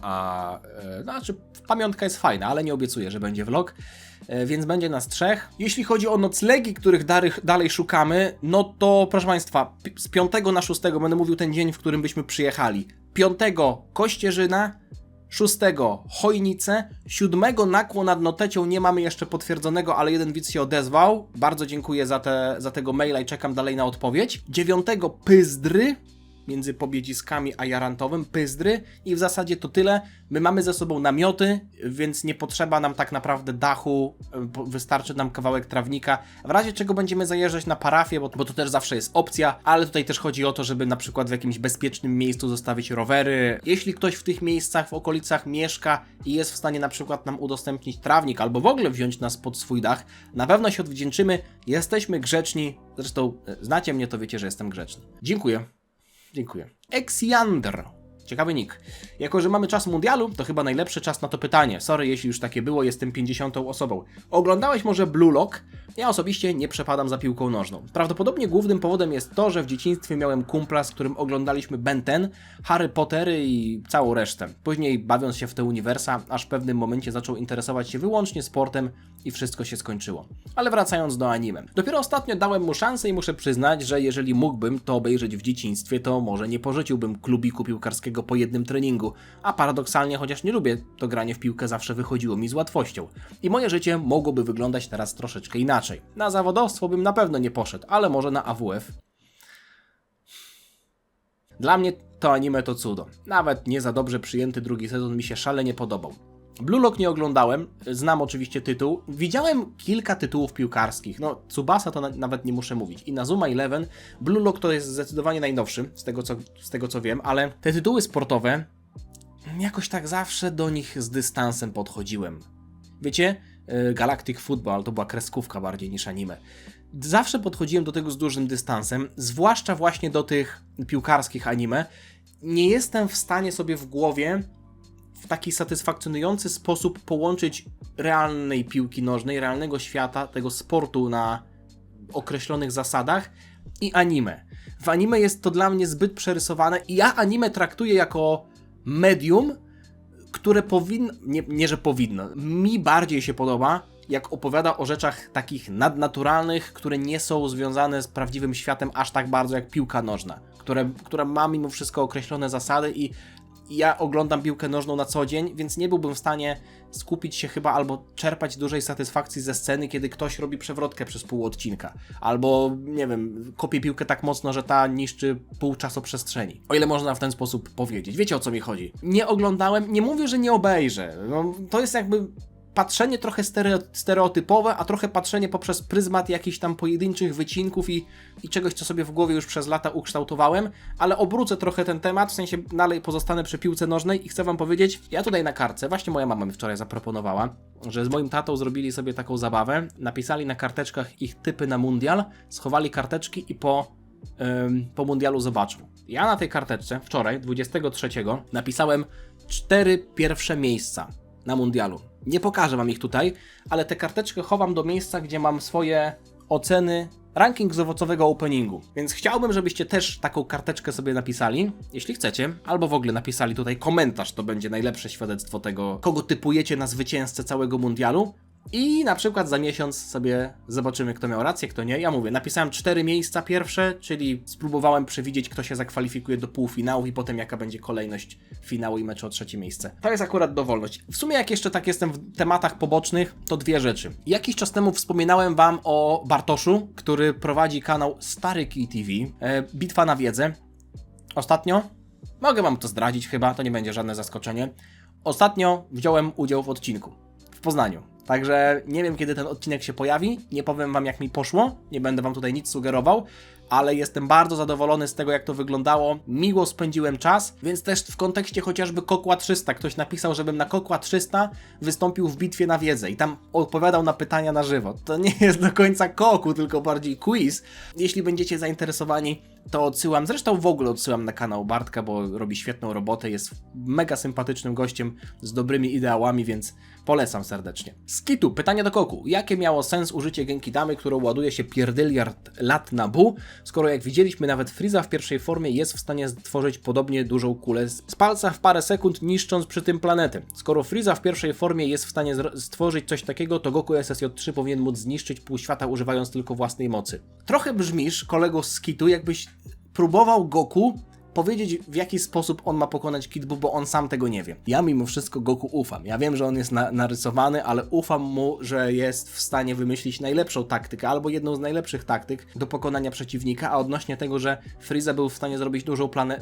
znaczy pamiątka jest fajna, ale nie obiecuję, że będzie vlog, więc będzie nas 3. Jeśli chodzi o noclegi, których dalej szukamy, no to proszę Państwa, z 5 na 6 będę mówił ten dzień, w którym byśmy przyjechali. 5 Kościerzyna, 6 Chojnice, 7 Nakło nad Notecią nie mamy jeszcze potwierdzonego, ale jeden widz się odezwał. Bardzo dziękuję za tego maila i czekam dalej na odpowiedź. 9 Pyzdry, między Pobiedziskami a Jarantowem, Pyzdry, i w zasadzie to tyle. My mamy ze sobą namioty, więc nie potrzeba nam tak naprawdę dachu, wystarczy nam kawałek trawnika. W razie czego będziemy zajeżdżać na parafię, bo to też zawsze jest opcja, ale tutaj też chodzi o to, żeby na przykład w jakimś bezpiecznym miejscu zostawić rowery. Jeśli ktoś w tych miejscach, w okolicach mieszka i jest w stanie na przykład nam udostępnić trawnik, albo w ogóle wziąć nas pod swój dach, na pewno się odwdzięczymy, jesteśmy grzeczni, zresztą znacie mnie, to wiecie, że jestem grzeczny. Dziękuję. Exiander. Ciekawy nick. Jako że mamy czas mundialu, to chyba najlepszy czas na to pytanie. Sorry, jeśli już takie było, jestem 50. osobą. Oglądałeś może Blue Lock? Ja osobiście nie przepadam za piłką nożną. Prawdopodobnie głównym powodem jest to, że w dzieciństwie miałem kumpla, z którym oglądaliśmy Ben 10, Harry Pottery i całą resztę. Później, bawiąc się w te uniwersa, aż w pewnym momencie zaczął interesować się wyłącznie sportem i wszystko się skończyło. Ale wracając do anime. Dopiero ostatnio dałem mu szansę i muszę przyznać, że jeżeli mógłbym to obejrzeć w dzieciństwie, to może nie porzuciłbym klubiku piłkarskiego po jednym treningu, a paradoksalnie, chociaż nie lubię, to granie w piłkę zawsze wychodziło mi z łatwością. I moje życie mogłoby wyglądać teraz troszeczkę inaczej. Na zawodowstwo bym na pewno nie poszedł, ale może na AWF. Dla mnie to anime to cudo. Nawet nie za dobrze przyjęty drugi sezon mi się szalenie podobał. Blue Lock nie oglądałem, znam oczywiście tytuł. Widziałem kilka tytułów piłkarskich, no Tsubasa to nawet nie muszę mówić. Inazuma Eleven, Blue Lock to jest zdecydowanie najnowszy, z tego co wiem, ale te tytuły sportowe, jakoś tak zawsze do nich z dystansem podchodziłem. Wiecie, Galactic Football to była kreskówka bardziej niż anime. Zawsze podchodziłem do tego z dużym dystansem, zwłaszcza właśnie do tych piłkarskich anime. Nie jestem w stanie sobie w głowie w taki satysfakcjonujący sposób połączyć realnej piłki nożnej, realnego świata, tego sportu na określonych zasadach i anime. W anime jest to dla mnie zbyt przerysowane i ja anime traktuję jako medium, które powinno, nie że powinno, mi bardziej się podoba, jak opowiada o rzeczach takich nadnaturalnych, które nie są związane z prawdziwym światem aż tak bardzo jak piłka nożna, która ma mimo wszystko określone zasady i ja oglądam piłkę nożną na co dzień, więc nie byłbym w stanie skupić się chyba albo czerpać dużej satysfakcji ze sceny, kiedy ktoś robi przewrotkę przez pół odcinka. Albo, nie wiem, kopie piłkę tak mocno, że ta niszczy pół czasoprzestrzeni. O ile można w ten sposób powiedzieć. Wiecie, o co mi chodzi. Nie oglądałem, nie mówię, że nie obejrzę. No, to jest jakby patrzenie trochę stereotypowe, a trochę patrzenie poprzez pryzmat jakichś tam pojedynczych wycinków i czegoś, co sobie w głowie już przez lata ukształtowałem, ale obrócę trochę ten temat, w sensie dalej pozostanę przy piłce nożnej i chcę wam powiedzieć, ja tutaj na kartce, właśnie moja mama mi wczoraj zaproponowała, że z moim tatą zrobili sobie taką zabawę, napisali na karteczkach ich typy na mundial, schowali karteczki i po mundialu zobaczą. Ja na tej karteczce wczoraj, 23, napisałem 4 pierwsze miejsca na mundialu. Nie pokażę wam ich tutaj, ale tę karteczkę chowam do miejsca, gdzie mam swoje oceny, ranking z owocowego openingu. Więc chciałbym, żebyście też taką karteczkę sobie napisali, jeśli chcecie, albo w ogóle napisali tutaj komentarz, to będzie najlepsze świadectwo tego, kogo typujecie na zwycięzcę całego mundialu. I na przykład za miesiąc sobie zobaczymy, kto miał rację, kto nie. Ja mówię, napisałem 4 miejsca pierwsze, czyli spróbowałem przewidzieć, kto się zakwalifikuje do półfinałów i potem jaka będzie kolejność finału i meczu o 3 miejsce. To jest akurat dowolność. W sumie jak jeszcze tak jestem w tematach pobocznych, to 2 rzeczy. Jakiś czas temu wspominałem wam o Bartoszu, który prowadzi kanał Stary Kij TV, Bitwa na wiedzę. Ostatnio, mogę wam to zdradzić chyba, to nie będzie żadne zaskoczenie. Ostatnio wziąłem udział w odcinku w Poznaniu. Także nie wiem, kiedy ten odcinek się pojawi, nie powiem wam, jak mi poszło, nie będę wam tutaj nic sugerował, ale jestem bardzo zadowolony z tego, jak to wyglądało, miło spędziłem czas, więc też w kontekście chociażby Kokła 300, ktoś napisał, żebym na Kokła 300 wystąpił w bitwie na wiedzę i tam odpowiadał na pytania na żywo. To nie jest do końca Koku, tylko bardziej quiz. Jeśli będziecie zainteresowani, to odsyłam, zresztą w ogóle odsyłam na kanał Bartka, bo robi świetną robotę, jest mega sympatycznym gościem z dobrymi ideałami, więc polecam serdecznie. Skitu, pytanie do Koku. Jakie miało sens użycie Genkidamy, którą ładuje się pierdyliard lat na Bu, skoro jak widzieliśmy nawet Freeza w pierwszej formie jest w stanie stworzyć podobnie dużą kulę z palca w parę sekund, niszcząc przy tym planetę. Skoro Freeza w pierwszej formie jest w stanie stworzyć coś takiego, to Goku SSJ3 powinien móc zniszczyć pół świata używając tylko własnej mocy. Trochę brzmisz, kolego z Skitu, jakbyś próbował Goku powiedzieć, w jaki sposób on ma pokonać Kid Buu, bo on sam tego nie wie. Ja mimo wszystko Goku ufam. Ja wiem, że on jest narysowany, ale ufam mu, że jest w stanie wymyślić najlepszą taktykę, albo jedną z najlepszych taktyk do pokonania przeciwnika, a odnośnie tego, że Freeza był w stanie zrobić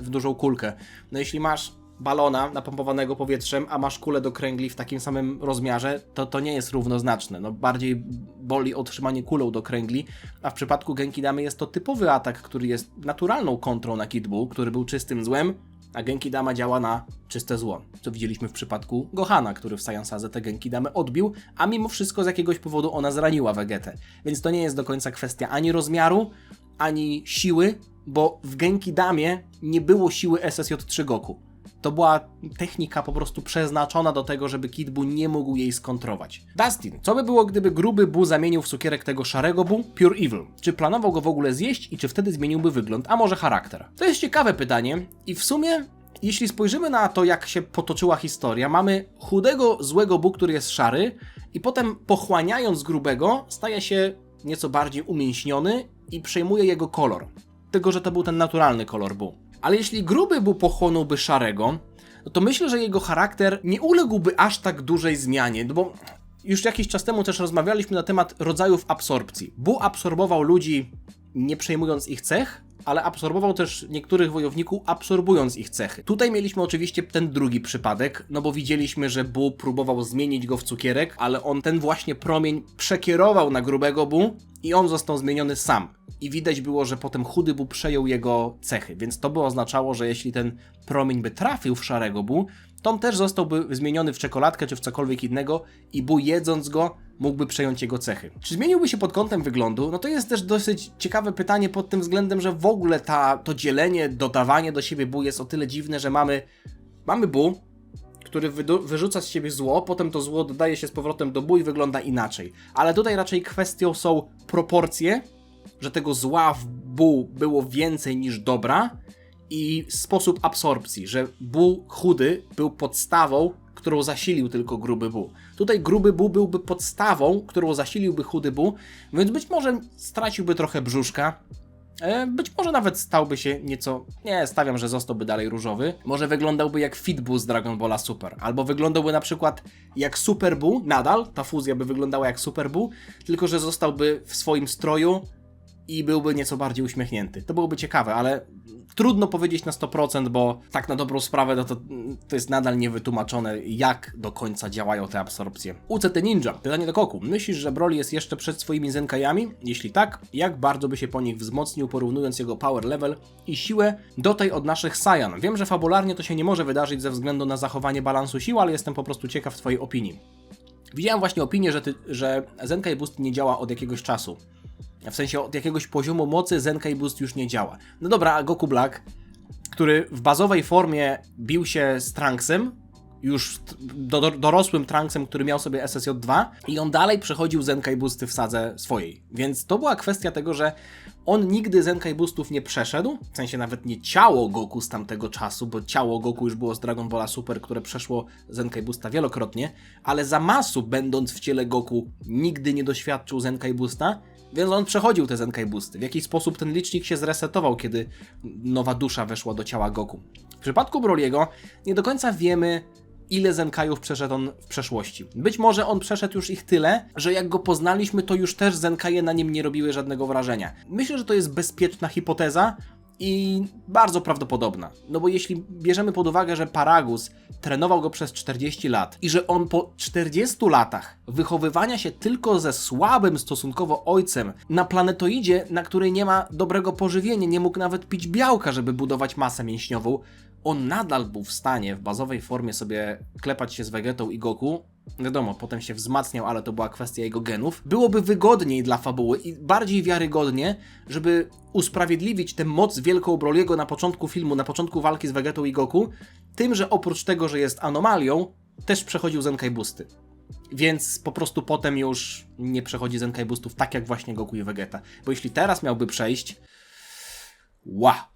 dużą kulkę. No jeśli masz balona napompowanego powietrzem, a masz kulę do kręgli w takim samym rozmiarze, to nie jest równoznaczne. No bardziej boli otrzymanie kulą do kręgli, a w przypadku Genkidamy jest to typowy atak, który jest naturalną kontrą na Kid Buu, który był czystym złem, a Genkidama działa na czyste zło. Co widzieliśmy w przypadku Gohana, który w Saiyansazę tę Genkidamę odbił, a mimo wszystko z jakiegoś powodu ona zraniła Vegetę. Więc to nie jest do końca kwestia ani rozmiaru, ani siły, bo w Genkidamie nie było siły SSJ3 Goku. To była technika po prostu przeznaczona do tego, żeby Kid Buu nie mógł jej skontrować. Dustin, co by było, gdyby gruby Buu zamienił w cukierek tego szarego Buu Pure Evil? Czy planował go w ogóle zjeść i czy wtedy zmieniłby wygląd, a może charakter? To jest ciekawe pytanie i w sumie, jeśli spojrzymy na to, jak się potoczyła historia, mamy chudego, złego Buu, który jest szary i potem pochłaniając grubego, staje się nieco bardziej umięśniony i przejmuje jego kolor. Tylko, że to był ten naturalny kolor Buu. Ale jeśli gruby Buu pochłonąłby szarego, no to myślę, że jego charakter nie uległby aż tak dużej zmianie, no bo już jakiś czas temu też rozmawialiśmy na temat rodzajów absorpcji. Buu absorbował ludzi nie przejmując ich cech, ale absorbował też niektórych wojowników, absorbując ich cechy. Tutaj mieliśmy oczywiście ten drugi przypadek, no bo widzieliśmy, że Bu próbował zmienić go w cukierek, ale on ten właśnie promień przekierował na grubego Bu i on został zmieniony sam. I widać było, że potem chudy Bu przejął jego cechy, więc to by oznaczało, że jeśli ten promień by trafił w szarego Bu, to on też zostałby zmieniony w czekoladkę czy w cokolwiek innego i Bu jedząc go mógłby przejąć jego cechy. Czy zmieniłby się pod kątem wyglądu? No to jest też dosyć ciekawe pytanie pod tym względem, że w ogóle to dzielenie, dodawanie do siebie Bu jest o tyle dziwne, że mamy Bu, który wyrzuca z siebie zło, potem to zło dodaje się z powrotem do Bu i wygląda inaczej. Ale tutaj raczej kwestią są proporcje, że tego zła w Bu było więcej niż dobra i sposób absorpcji, że Bu chudy był podstawą, którą zasilił tylko gruby Bu. Tutaj gruby Bu byłby podstawą, którą zasiliłby chudy Bu, więc być może straciłby trochę brzuszka, być może nawet stałby się nieco... Nie, stawiam, że zostałby dalej różowy. Może wyglądałby jak Fit Bu z Dragon Balla Super. Albo wyglądałby na przykład jak Super Bu, nadal. Ta fuzja by wyglądała jak Super Bu, tylko że zostałby w swoim stroju i byłby nieco bardziej uśmiechnięty. To byłoby ciekawe, ale trudno powiedzieć na 100%, bo tak na dobrą sprawę to jest nadal niewytłumaczone, jak do końca działają te absorpcje. UCT Ninja. Pytanie do Koku. Myślisz, że Broly jest jeszcze przed swoimi Zenkaiami? Jeśli tak, jak bardzo by się po nich wzmocnił, porównując jego power level i siłę do tej od naszych Saiyan? Wiem, że fabularnie to się nie może wydarzyć ze względu na zachowanie balansu sił, ale jestem po prostu ciekaw twojej opinii. Widziałem właśnie opinię, że Zenkai Boost nie działa od jakiegoś czasu. W sensie od jakiegoś poziomu mocy Zenkai Boost już nie działa. No dobra, a Goku Black, który w bazowej formie bił się z Trunksem, już dorosłym Trunksem, który miał sobie SSJ2 i on dalej przechodził Zenkai Boosty w sadze swojej. Więc to była kwestia tego, że on nigdy Zenkai Boostów nie przeszedł, w sensie nawet nie ciało Goku z tamtego czasu, bo ciało Goku już było z Dragon Balla Super, które przeszło Zenkai Boosta wielokrotnie, ale Zamasu, będąc w ciele Goku, nigdy nie doświadczył Zenkai Boosta, więc on przechodził te Zenkai Boosty. W jakiś sposób ten licznik się zresetował, kiedy nowa dusza weszła do ciała Goku. W przypadku Broly'ego nie do końca wiemy, ile Zenkaiów przeszedł on w przeszłości. Być może on przeszedł już ich tyle, że jak go poznaliśmy, to już też Zenkaie na nim nie robiły żadnego wrażenia. Myślę, że to jest bezpieczna hipoteza i bardzo prawdopodobna. No bo jeśli bierzemy pod uwagę, że Paragus trenował go przez 40 lat i że on po 40 latach wychowywania się tylko ze słabym stosunkowo ojcem na planetoidzie, na której nie ma dobrego pożywienia, nie mógł nawet pić białka, żeby budować masę mięśniową, on nadal był w stanie w bazowej formie sobie klepać się z Vegetą i Goku. Wiadomo, potem się wzmacniał, ale to była kwestia jego genów. Byłoby wygodniej dla fabuły i bardziej wiarygodnie, żeby usprawiedliwić tę moc wielką Broly'ego na początku filmu, na początku walki z Vegetą i Goku, tym, że oprócz tego, że jest anomalią, też przechodził Zenkai Boosty. Więc po prostu potem już nie przechodzi Zenkai Boostów tak jak właśnie Goku i Vegeta. Bo jeśli teraz miałby przejść... Ła.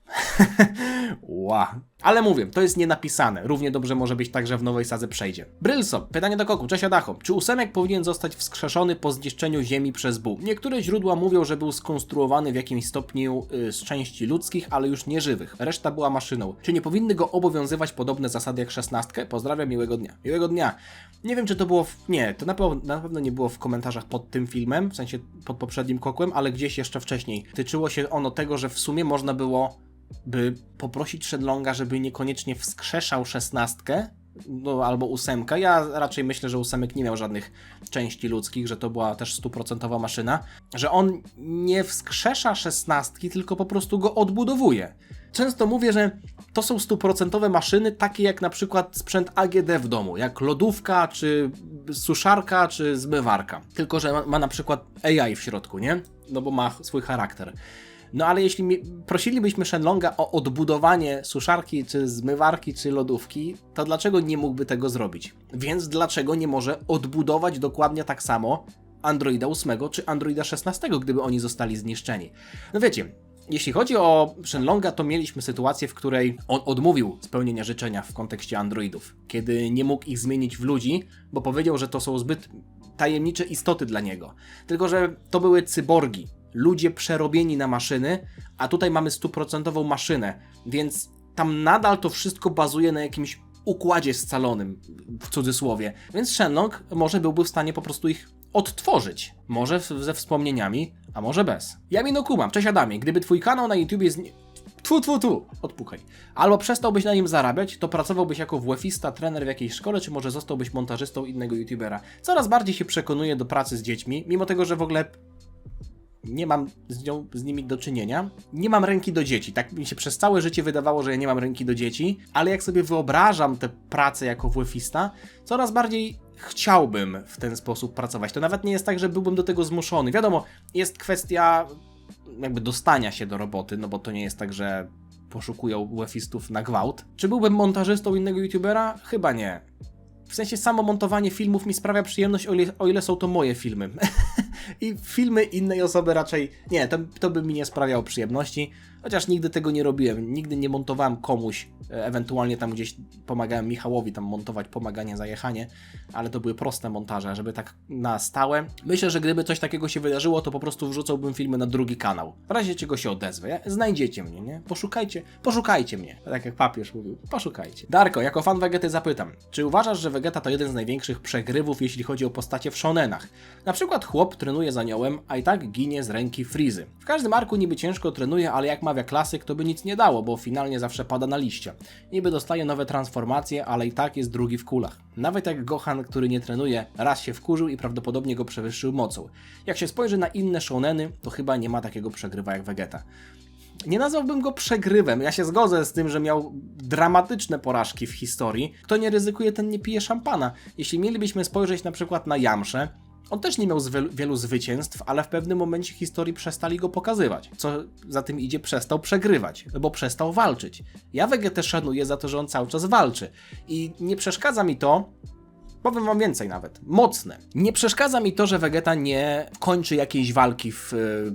Ale mówię, to jest nienapisane. Równie dobrze może być tak, że w nowej sadze przejdzie. Brylso, pytanie do Koku, cześć Adacho. Czy ósemek powinien zostać wskrzeszony po zniszczeniu Ziemi przez Bu? Niektóre źródła mówią, że był skonstruowany w jakimś stopniu z części ludzkich, ale już nieżywych. Reszta była maszyną. Czy nie powinny go obowiązywać podobne zasady jak 16? Pozdrawiam, miłego dnia. Miłego dnia. Nie wiem, czy to było Nie, to na pewno nie było w komentarzach pod tym filmem, w sensie pod poprzednim Kokłem, ale gdzieś jeszcze wcześniej. Tyczyło się ono tego, że w sumie można było poprosić Shenlonga, żeby niekoniecznie wskrzeszał 16, no, albo 8. Ja raczej myślę, że 8 nie miał żadnych części ludzkich, że to była też 100% maszyna, że on nie wskrzesza 16, tylko po prostu go odbudowuje. Często mówię, że to są 100% maszyny, takie jak na przykład sprzęt AGD w domu, jak lodówka, czy suszarka, czy zmywarka. Tylko że ma na przykład AI w środku, nie? No bo ma swój charakter. No ale jeśli prosilibyśmy Shenlonga o odbudowanie suszarki, czy zmywarki, czy lodówki, to dlaczego nie mógłby tego zrobić? Więc dlaczego nie może odbudować dokładnie tak samo Androida 8 czy Androida 16, gdyby oni zostali zniszczeni? No wiecie, jeśli chodzi o Shenlonga, to mieliśmy sytuację, w której on odmówił spełnienia życzenia w kontekście androidów, kiedy nie mógł ich zmienić w ludzi, bo powiedział, że to są zbyt tajemnicze istoty dla niego. Tylko że to były cyborgi. Ludzie przerobieni na maszyny, a tutaj mamy 100% maszynę, więc tam nadal to wszystko bazuje na jakimś układzie scalonym, w cudzysłowie. Więc Shenlong może byłby w stanie po prostu ich odtworzyć. Może ze wspomnieniami, a może bez. Jamino Kumam, cześć Adamie, gdyby twój kanał na YouTubie odpukaj. Albo przestałbyś na nim zarabiać, to pracowałbyś jako WF-ista, trener w jakiejś szkole, czy może zostałbyś montażystą innego YouTubera. Coraz bardziej się przekonuję do pracy z dziećmi, mimo tego, że w ogóle nie mam z nimi do czynienia. Nie mam ręki do dzieci. Tak mi się przez całe życie wydawało, że ja nie mam ręki do dzieci, ale jak sobie wyobrażam tę pracę jako WF-ista, coraz bardziej chciałbym w ten sposób pracować. To nawet nie jest tak, że byłbym do tego zmuszony. Wiadomo, jest kwestia jakby dostania się do roboty, no bo to nie jest tak, że poszukują WF-istów na gwałt. Czy byłbym montażystą innego YouTubera? Chyba nie. W sensie samo montowanie filmów mi sprawia przyjemność, o ile są to moje filmy. I filmy innej osoby raczej nie, to by mi nie sprawiało przyjemności, chociaż nigdy tego nie robiłem, nigdy nie montowałem komuś, ewentualnie tam gdzieś pomagałem Michałowi tam montować pomaganie za jechanie, ale to były proste montaże, żeby tak na stałe. Myślę, że gdyby coś takiego się wydarzyło, to po prostu wrzucałbym filmy na drugi kanał. W razie czego się odezwę, znajdziecie mnie, nie? Poszukajcie mnie, tak jak papież mówił, poszukajcie. Darko, jako fan Vegety zapytam, czy uważasz, że Vegeta to jeden z największych przegrywów, jeśli chodzi o postacie w shonenach? Na przykład chłop trenuje z aniołem, a i tak ginie z ręki Frizy. W każdym arku niby ciężko trenuje, ale jak mawia klasyk, to by nic nie dało, bo finalnie zawsze pada na liście. Niby dostaje nowe transformacje, ale i tak jest drugi w kulach. Nawet jak Gohan, który nie trenuje, raz się wkurzył i prawdopodobnie go przewyższył mocą. Jak się spojrzy na inne shoneny, to chyba nie ma takiego przegrywa jak Vegeta. Nie nazwałbym go przegrywem. Ja się zgodzę z tym, że miał dramatyczne porażki w historii. Kto nie ryzykuje, ten nie pije szampana. Jeśli mielibyśmy spojrzeć na przykład na Yamszę, on też nie miał wielu zwycięstw, ale w pewnym momencie historii przestali go pokazywać. Co za tym idzie, przestał przegrywać, bo przestał walczyć. Ja Vegetę szanuję za to, że on cały czas walczy. I nie przeszkadza mi to, powiem wam więcej nawet, mocne. Nie przeszkadza mi to, że Vegeta nie kończy jakiejś walki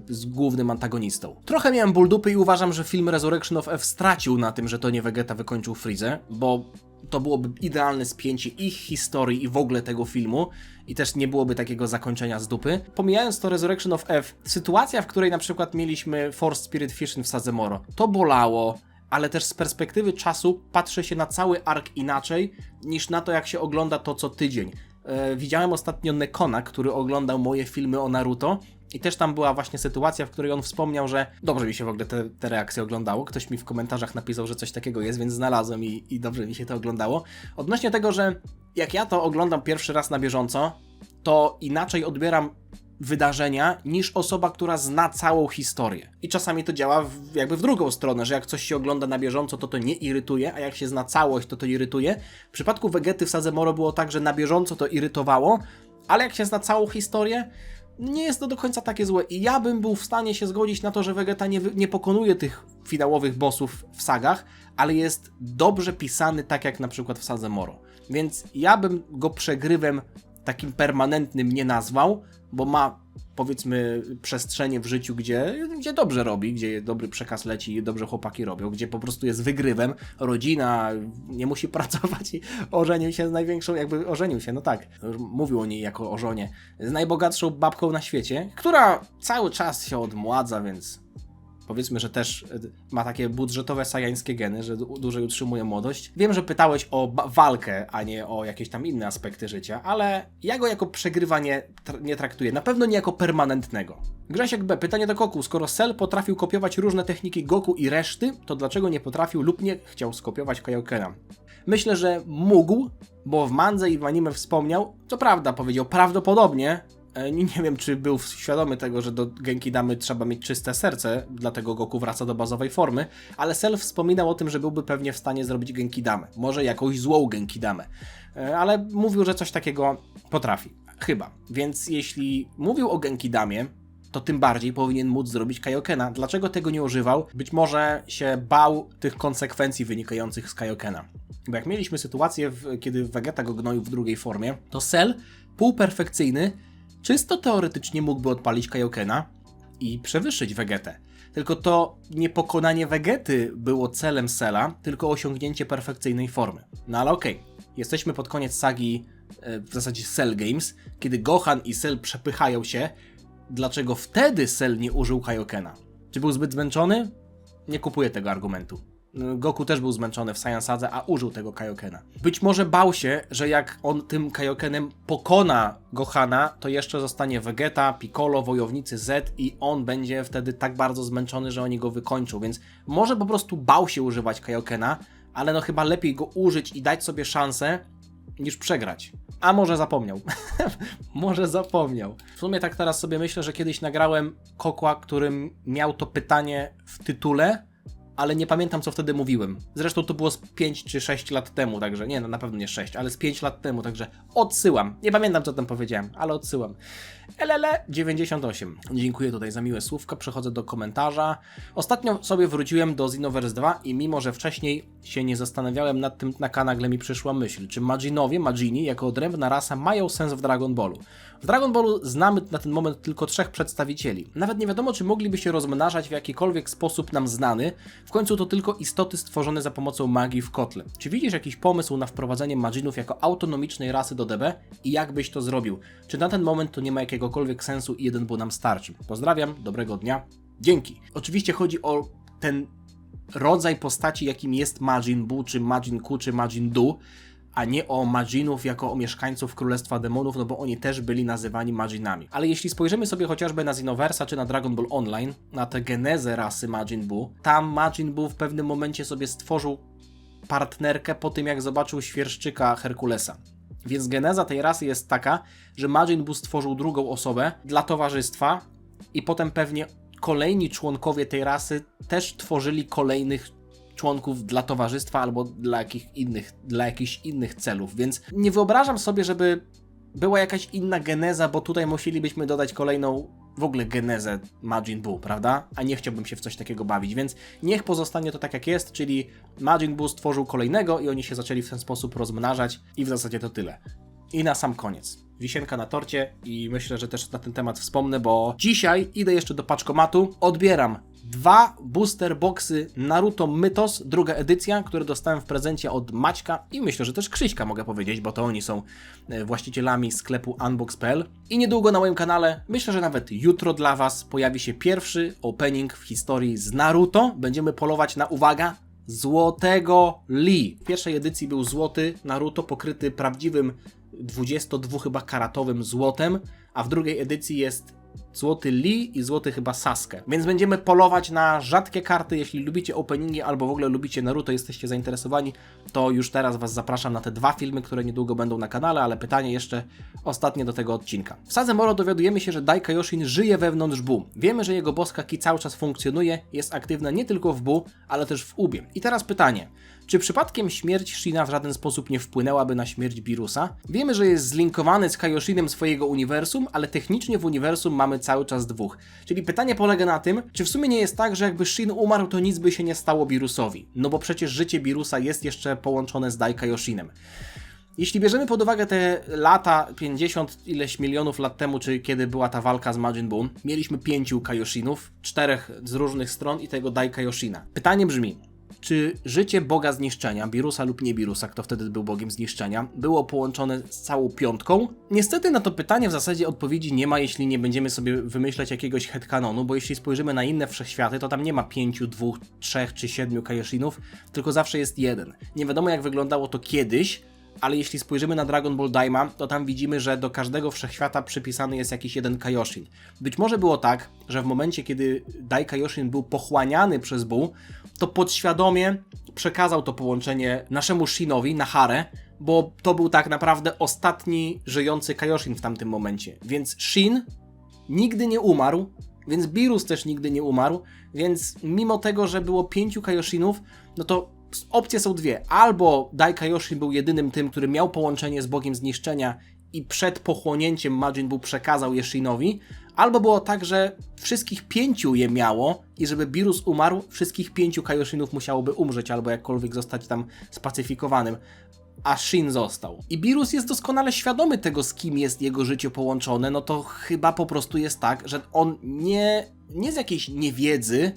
z głównym antagonistą. Trochę miałem ból dupy i uważam, że film Resurrection of F stracił na tym, że to nie Vegeta wykończył Freezę, bo to byłoby idealne spięcie ich historii i w ogóle tego filmu i też nie byłoby takiego zakończenia z dupy. Pomijając to Resurrection of F, sytuacja, w której na przykład mieliśmy Force Spirit Fission w Sazemoro, to bolało, ale też z perspektywy czasu patrzy się na cały ark inaczej niż na to, jak się ogląda to co tydzień. Widziałem ostatnio Nekona, który oglądał moje filmy o Naruto i też tam była właśnie sytuacja, w której on wspomniał, że dobrze mi się w ogóle te reakcje oglądało. Ktoś mi w komentarzach napisał, że coś takiego jest, więc znalazłem i dobrze mi się to oglądało. Odnośnie tego, że jak ja to oglądam pierwszy raz na bieżąco, to inaczej odbieram wydarzenia niż osoba, która zna całą historię. I czasami to działa jakby w drugą stronę, że jak coś się ogląda na bieżąco, to nie irytuje, a jak się zna całość, to irytuje. W przypadku Vegety w Sazemoro było tak, że na bieżąco to irytowało, ale jak się zna całą historię, nie jest to do końca takie złe. I ja bym był w stanie się zgodzić na to, że Vegeta nie pokonuje tych finałowych bossów w sagach, ale jest dobrze pisany, tak jak na przykład w Sazemoro. Więc ja bym go przegrywem takim permanentnym nie nazwał, bo ma, powiedzmy, przestrzenie w życiu, gdzie dobrze robi, gdzie dobry przekaz leci i dobrze chłopaki robią, gdzie po prostu jest wygrywem, rodzina, nie musi pracować i ożenił się z największą, no tak, mówił o niej jako o żonie, z najbogatszą babką na świecie, która cały czas się odmładza, więc powiedzmy, że też ma takie budżetowe sajańskie geny, że dłużej utrzymuje młodość. Wiem, że pytałeś o walkę, a nie o jakieś tam inne aspekty życia, ale ja go jako przegrywa nie traktuję. Na pewno nie jako permanentnego. Grzesiek B. Pytanie do Goku. Skoro Cell potrafił kopiować różne techniki Goku i reszty, to dlaczego nie potrafił lub nie chciał skopiować Kaiokena? Myślę, że mógł, bo w mandze i w anime wspomniał, co prawda powiedział prawdopodobnie, nie wiem, czy był świadomy tego, że do Genkidamy trzeba mieć czyste serce, dlatego Goku wraca do bazowej formy, ale Cell wspominał o tym, że byłby pewnie w stanie zrobić Genkidamę. Może jakąś złą Genkidamę. Ale mówił, że coś takiego potrafi. Chyba. Więc jeśli mówił o Genkidamie, to tym bardziej powinien móc zrobić Kaiokena. Dlaczego tego nie używał? Być może się bał tych konsekwencji wynikających z Kaiokena. Bo jak mieliśmy sytuację, kiedy Vegeta go gnoił w drugiej formie, to Cell, półperfekcyjny, czysto teoretycznie mógłby odpalić Kaiokena i przewyższyć Vegetę. Tylko to nie pokonanie Vegety było celem Cella, tylko osiągnięcie perfekcyjnej formy. No ale okej, jesteśmy pod koniec sagi, w zasadzie Cell Games, kiedy Gohan i Cell przepychają się. Dlaczego wtedy Cell nie użył Kaiokena? Czy był zbyt zmęczony? Nie kupuję tego argumentu. Goku też był zmęczony w Saiyansadze, a użył tego Kaiokena. Być może bał się, że jak on tym Kaiokenem pokona Gohana, to jeszcze zostanie Vegeta, Piccolo, Wojownicy Z i on będzie wtedy tak bardzo zmęczony, że oni go wykończą, więc może po prostu bał się używać Kaiokena, ale no chyba lepiej go użyć i dać sobie szansę, niż przegrać. A może zapomniał. Może zapomniał. W sumie tak teraz sobie myślę, że kiedyś nagrałem Kokła, którym miał to pytanie w tytule, ale nie pamiętam, co wtedy mówiłem. Zresztą to było z 5 czy 6 lat temu, także nie, no na pewno nie 6, ale z 5 lat temu, także odsyłam. Nie pamiętam, co tam powiedziałem, ale odsyłam. LL98. Dziękuję tutaj za miłe słówka, przechodzę do komentarza. Ostatnio sobie wróciłem do Xenoverse 2 i mimo, że wcześniej się nie zastanawiałem nad tym, nagle mi przyszła myśl, czy Majini jako odrębna rasa mają sens w Dragon Ballu. W Dragon Ballu znamy na ten moment tylko 3 przedstawicieli. Nawet nie wiadomo, czy mogliby się rozmnażać w jakikolwiek sposób nam znany. W końcu to tylko istoty stworzone za pomocą magii w kotle. Czy widzisz jakiś pomysł na wprowadzenie Majinów jako autonomicznej rasy do DB i jak byś to zrobił? Czy na ten moment to nie ma jakiegokolwiek sensu i jeden był nam starczy? Pozdrawiam, dobrego dnia, dzięki. Oczywiście chodzi o ten rodzaj postaci, jakim jest Majin Buu, czy Majin Ku, czy Majin Du, a nie o Majinów jako o mieszkańców Królestwa Demonów, no bo oni też byli nazywani Majinami. Ale jeśli spojrzymy sobie chociażby na Xenoversa czy na Dragon Ball Online, na tę genezę rasy Majin Buu, tam Majin Buu w pewnym momencie sobie stworzył partnerkę po tym, jak zobaczył świerszczyka Herkulesa. Więc geneza tej rasy jest taka, że Majin Buu stworzył drugą osobę dla towarzystwa i potem pewnie kolejni członkowie tej rasy też tworzyli kolejnych członków dla towarzystwa albo dla jakichś innych celów, więc nie wyobrażam sobie, żeby była jakaś inna geneza, bo tutaj musielibyśmy dodać kolejną w ogóle genezę Majin Buu, prawda? A nie chciałbym się w coś takiego bawić, więc niech pozostanie to tak jak jest, czyli Majin Buu stworzył kolejnego i oni się zaczęli w ten sposób rozmnażać i w zasadzie to tyle. I na sam koniec. Wisienka na torcie i myślę, że też na ten temat wspomnę, bo dzisiaj idę jeszcze do paczkomatu, odbieram 2 booster boxy Naruto Mythos, druga edycja, które dostałem w prezencie od Maćka i myślę, że też Krzyśka mogę powiedzieć, bo to oni są właścicielami sklepu unbox.pl. I niedługo na moim kanale, myślę, że nawet jutro dla Was pojawi się pierwszy opening w historii z Naruto. Będziemy polować na, uwaga, złotego Lee. W pierwszej edycji był złoty Naruto pokryty prawdziwym 22 chyba karatowym złotem, a w drugiej edycji jest złoty Lee i złoty chyba Sasuke. Więc będziemy polować na rzadkie karty. Jeśli lubicie openingi albo w ogóle lubicie Naruto, jesteście zainteresowani, to już teraz Was zapraszam na te 2 filmy, które niedługo będą na kanale, ale pytanie jeszcze ostatnie do tego odcinka. W Sadze Moro dowiadujemy się, że Dai Kaioshin żyje wewnątrz Buu. Wiemy, że jego boska Ki cały czas funkcjonuje, jest aktywna nie tylko w Buu, ale też w Ubie. I teraz pytanie. Czy przypadkiem śmierć Shina w żaden sposób nie wpłynęłaby na śmierć Birusa? Wiemy, że jest zlinkowany z Kaioshinem swojego uniwersum, ale technicznie w uniwersum mamy cały czas 2. Czyli pytanie polega na tym, czy w sumie nie jest tak, że jakby Shin umarł, to nic by się nie stało Birusowi. No bo przecież życie Birusa jest jeszcze połączone z Dai Kaioshinem. Jeśli bierzemy pod uwagę te lata, 50 ileś milionów lat temu, czy kiedy była ta walka z Majin Buu, mieliśmy 5 Kaioshinów, 4 z różnych stron i tego Dai Kaioshina. Pytanie brzmi, czy życie Boga Zniszczenia, Birusa lub nie Birusa, kto wtedy był Bogiem Zniszczenia, było połączone z całą 5? Niestety na to pytanie w zasadzie odpowiedzi nie ma, jeśli nie będziemy sobie wymyślać jakiegoś headcanonu, bo jeśli spojrzymy na inne wszechświaty, to tam nie ma 5, 2, 3 czy 7 Kaioshinów, tylko zawsze jest jeden. Nie wiadomo, jak wyglądało to kiedyś, ale jeśli spojrzymy na Dragon Ball Daima, to tam widzimy, że do każdego wszechświata przypisany jest jakiś jeden Kaioshin. Być może było tak, że w momencie, kiedy Dai Kaioshin był pochłaniany przez Buu, to podświadomie przekazał to połączenie naszemu Shinowi, Naharę, bo to był tak naprawdę ostatni żyjący Kaioshin w tamtym momencie. Więc Shin nigdy nie umarł, więc Birus też nigdy nie umarł, więc mimo tego, że było 5 Kaioshinów, no to opcje są 2. Albo Dai Kaioshin był jedynym tym, który miał połączenie z Bogiem Zniszczenia i przed pochłonięciem Majin Buu przekazał je Shinowi, albo było tak, że wszystkich 5 je miało i żeby Birus umarł, wszystkich 5 Kaioshinów musiałoby umrzeć albo jakkolwiek zostać tam spacyfikowanym, a Shin został. I Birus jest doskonale świadomy tego, z kim jest jego życie połączone, no to chyba po prostu jest tak, że on nie z jakiejś niewiedzy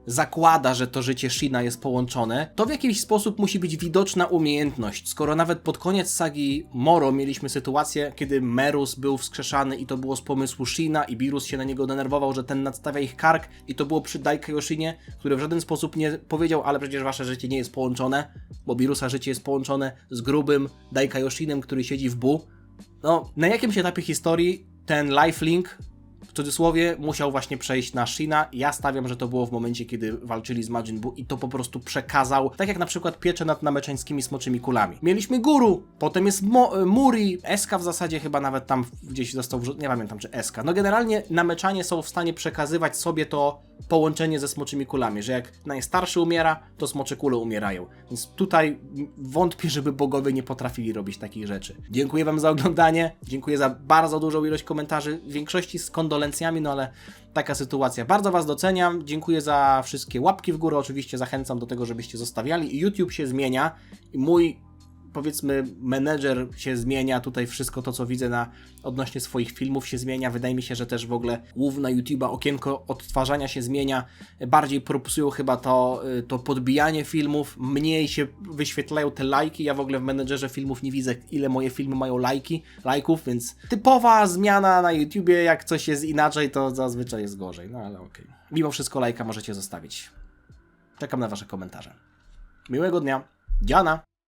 zakłada, że to życie Shina jest połączone, to w jakiś sposób musi być widoczna umiejętność. Skoro nawet pod koniec sagi Moro mieliśmy sytuację, kiedy Merus był wskrzeszany i to było z pomysłu Shina i Beerus się na niego denerwował, że ten nadstawia ich kark i to było przy Daikaioshinie, który w żaden sposób nie powiedział, ale przecież wasze życie nie jest połączone, bo Beerusa życie jest połączone z grubym Daikaiosinem, który siedzi w Bu. No, na jakimś etapie historii ten lifelink, w cudzysłowie, musiał właśnie przejść na Shina. Ja stawiam, że to było w momencie, kiedy walczyli z Majin Buu i to po prostu przekazał, tak jak na przykład pieczę nad nameczańskimi smoczymi kulami. Mieliśmy Guru, potem jest Muri, Eska w zasadzie chyba nawet tam gdzieś został wrzucony, nie pamiętam czy Eska. No generalnie nameczanie są w stanie przekazywać sobie to połączenie ze smoczymi kulami, że jak najstarszy umiera, to smocze kule umierają. Więc tutaj wątpię, żeby bogowie nie potrafili robić takich rzeczy. Dziękuję wam za oglądanie, dziękuję za bardzo dużą ilość komentarzy, w większości z kondolencjami, no ale taka sytuacja. Bardzo was doceniam, dziękuję za wszystkie łapki w górę, oczywiście zachęcam do tego, żebyście zostawiali. YouTube się zmienia i mój, powiedzmy, menedżer się zmienia, tutaj wszystko to, co widzę odnośnie swoich filmów się zmienia, wydaje mi się, że też w ogóle główne YouTube'a okienko odtwarzania się zmienia, bardziej propsują chyba to podbijanie filmów, mniej się wyświetlają te lajki, ja w ogóle w menedżerze filmów nie widzę, ile moje filmy mają lajków, więc typowa zmiana na YouTubie, jak coś jest inaczej, to zazwyczaj jest gorzej, no ale okej. Mimo wszystko lajka możecie zostawić. Czekam na wasze komentarze. Miłego dnia, Diana!